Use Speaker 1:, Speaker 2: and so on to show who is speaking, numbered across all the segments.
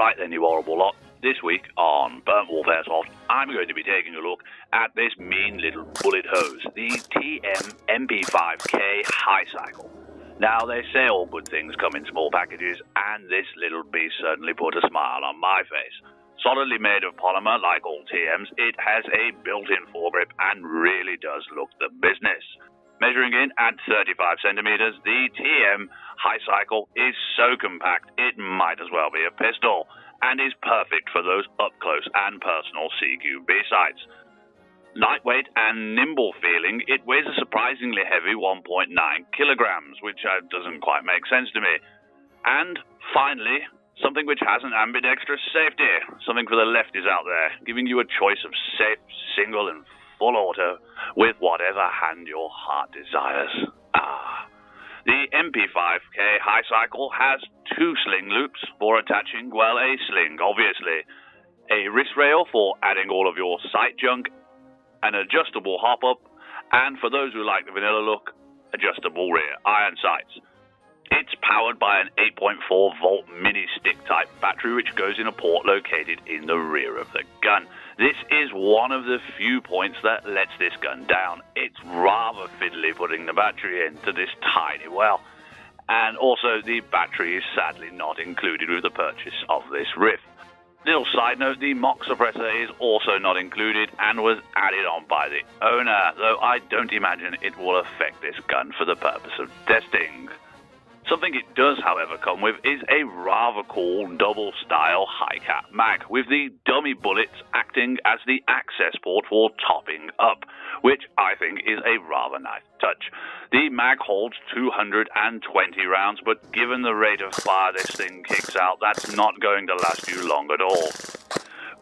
Speaker 1: Right then, you horrible lot. This week on Burntwolf Airsoft, I'm going to be taking a look at this mean little bullet hose, the TM MP5K Highcycle. Now, they say all good things come in small packages, and this little beast certainly put a smile on my face. Solidly made of polymer, like all TMs, it has a built-in foregrip and really does look the business. Measuring in at 35 centimeters, the TM Highcycle is so compact it might as well be a pistol, and is perfect for those up-close and personal CQB sights. Lightweight and nimble feeling, it weighs a surprisingly heavy 1.9 kilograms, which doesn't quite make sense to me. And finally, something which has an ambidextrous safety, something for the lefties out there, giving you a choice of safe, single and full auto with whatever hand your heart desires. The MP5K Highcycle has two sling loops for attaching, well, a sling, obviously, a wrist rail for adding all of your sight junk, an adjustable hop-up, and for those who like the vanilla look, adjustable rear iron sights. It's powered by an 8.4 volt mini stick type battery which goes in a port located in the rear of the gun. This is one of the few points that lets this gun down. It's rather fiddly putting the battery into this tiny well. And also the battery is sadly not included with the purchase of this riff. Little side note, the mock suppressor is also not included and was added on by the owner, though I don't imagine it will affect this gun for the purpose of testing. Something it does, however, come with is a rather cool double-style high-cap mag, with the dummy bullets acting as the access port for topping up, which I think is a rather nice touch. The mag holds 220 rounds, but given the rate of fire this thing kicks out, that's not going to last you long at all.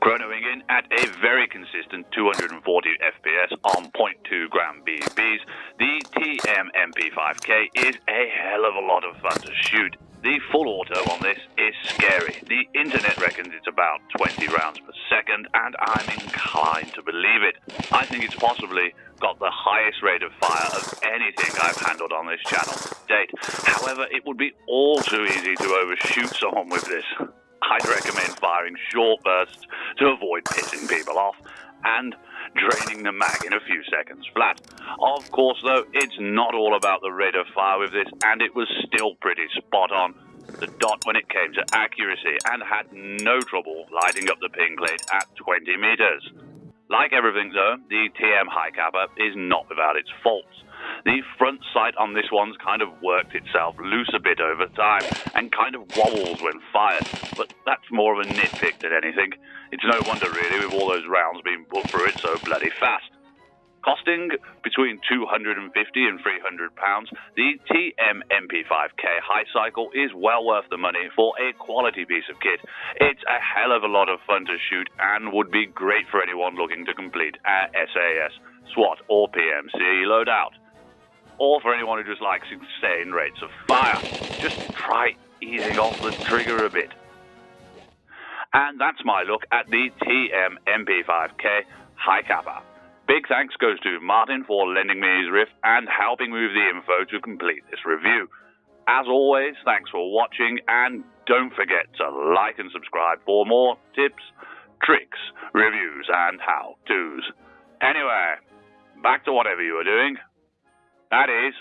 Speaker 1: Chronoing in at a very consistent 240 FPS on 0.2 gram BBs, the TM MP5K is a hell of a lot of fun to shoot. The full auto on this is scary. The internet reckons it's about 20 rounds per second, and I'm inclined to believe it. I think it's possibly got the highest rate of fire of anything I've handled on this channel to date. However, it would be all too easy to overshoot someone with this. I'd recommend firing short bursts to avoid pissing people off and draining the mag in a few seconds flat. Of course, though, it's not all about the rate of fire with this, and it was still pretty spot on. The dot when it came to accuracy, and had no trouble lighting up the ping plate at 20 meters. Like everything, though, the TM High Kappa is not without its faults. The front sight on this one's kind of worked itself loose a bit over time and kind of wobbles when fired, but that's more of a nitpick than anything. It's no wonder really with all those rounds being put through it so bloody fast. Costing between £250 and £300, the TM MP5K Highcycle is well worth the money for a quality piece of kit. It's a hell of a lot of fun to shoot and would be great for anyone looking to complete a SAS, SWAT or PMC loadout. Or for anyone who just likes insane rates of fire. Just try easing off the trigger a bit. And that's my look at the TM MP5K High Kappa. Big thanks goes to Martin for lending me his riff and helping me with the info to complete this review. As always, thanks for watching, and don't forget to like and subscribe for more tips, tricks, reviews, and how-tos. Anyway, back to whatever you were doing. That is